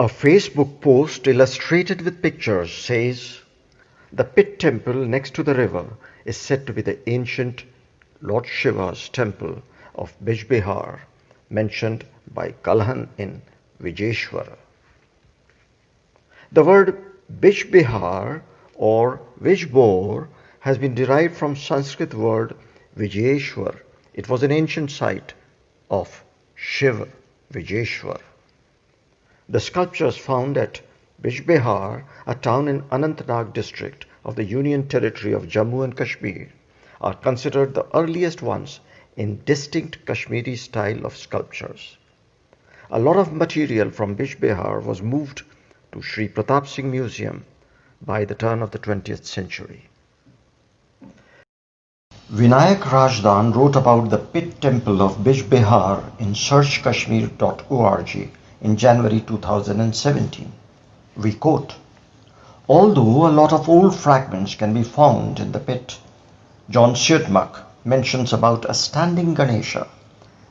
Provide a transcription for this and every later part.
Facebook post illustrated with pictures says, "The pit temple next to the river is said to be the ancient Lord Shiva's temple of Bijbehara, mentioned by Kalhan in Vijeshwara." The word Bijbehara or Bijbehara has been derived from Sanskrit word Vijeshwar. It was an ancient site of Shiva, Vijeshwar. The sculptures found at Bijbehara, a town in Anantnag district of the Union Territory of Jammu and Kashmir, are considered the earliest ones in distinct Kashmiri style of sculptures. A lot of material from Bijbehara was moved to Sri Pratap Singh Museum by the turn of the 20th century. Vinayak Rajdan wrote about the pit temple of Bijbehara in searchkashmir.org in January 2017. We quote, "Although a lot of old fragments can be found in the pit, John Syedmak mentions about a standing Ganesha,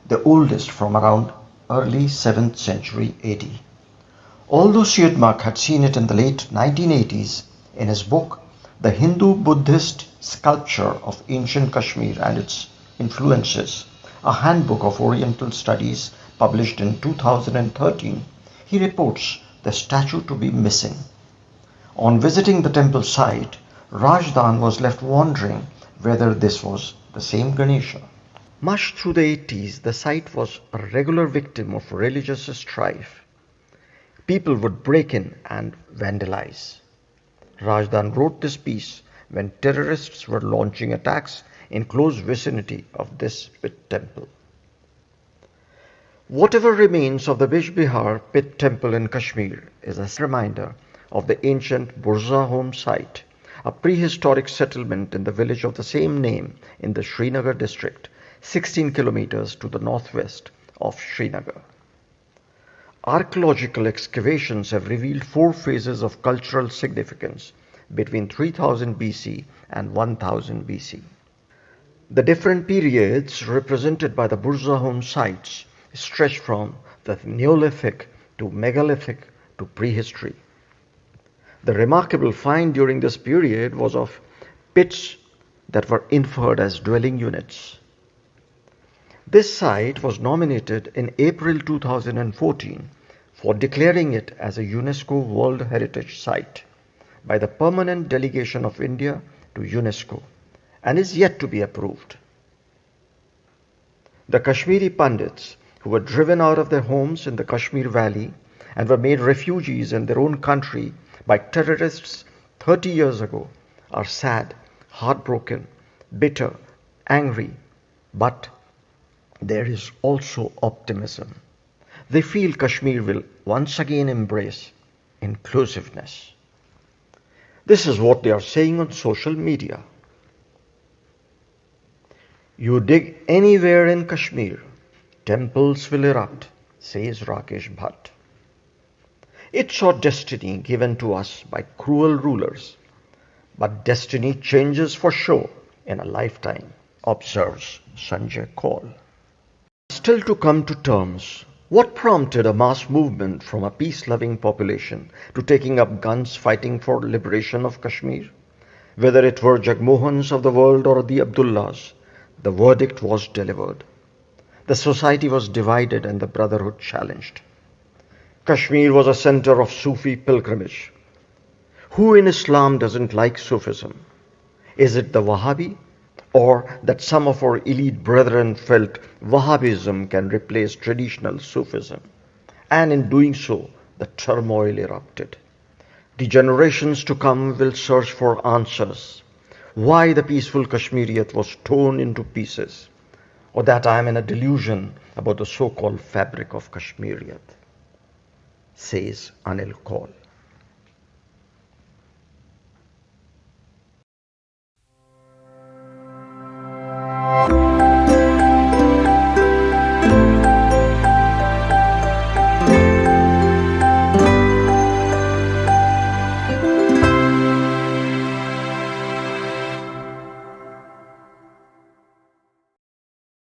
the oldest from around early 7th century AD. Although Syedmak had seen it in the late 1980s in his book, The Hindu-Buddhist Sculpture of Ancient Kashmir and Its Influences, a handbook of Oriental studies published in 2013, he reports the statue to be missing. On visiting the temple site, Rajdan was left wondering whether this was the same Ganesha. Much through the 80s, the site was a regular victim of religious strife. People would break in and vandalize. Rajdan wrote this piece when terrorists were launching attacks in close vicinity of this pit temple. Whatever remains of the Bijbehara pit temple in Kashmir is a reminder of the ancient Burza home site, a prehistoric settlement in the village of the same name in the Srinagar district, 16 kilometers to the northwest of Srinagar. Archaeological excavations have revealed 4 phases of cultural significance between 3000 BC and 1000 BC. The different periods represented by the Burza home sites stretch from the Neolithic to Megalithic to prehistory. The remarkable find during this period was of pits that were inferred as dwelling units. This site was nominated in April 2014 for declaring it as a UNESCO World Heritage Site by the Permanent Delegation of India to UNESCO and is yet to be approved. The Kashmiri Pandits who were driven out of their homes in the Kashmir Valley and were made refugees in their own country by terrorists 30 years ago are sad, heartbroken, bitter, angry, but there is also optimism. They feel Kashmir will once again embrace inclusiveness. This is what they are saying on social media. You dig anywhere in Kashmir, temples will erupt, says Rakesh Bhatt. It's our destiny given to us by cruel rulers, but destiny changes for sure in a lifetime, observes Sanjay Kaul. Still to come to terms, what prompted a mass movement from a peace-loving population to taking up guns fighting for liberation of Kashmir? Whether it were Jagmohans of the world or the Abdullahs, the verdict was delivered. The society was divided and the brotherhood challenged. Kashmir was a center of Sufi pilgrimage. Who in Islam doesn't like Sufism? Is it the Wahhabi? Or that some of our elite brethren felt Wahhabism can replace traditional Sufism, and in doing so, the turmoil erupted. The generations to come will search for answers. Why the peaceful Kashmiriyat was torn into pieces, or that I am in a delusion about the so-called fabric of Kashmiriyat, says Anil Kaul.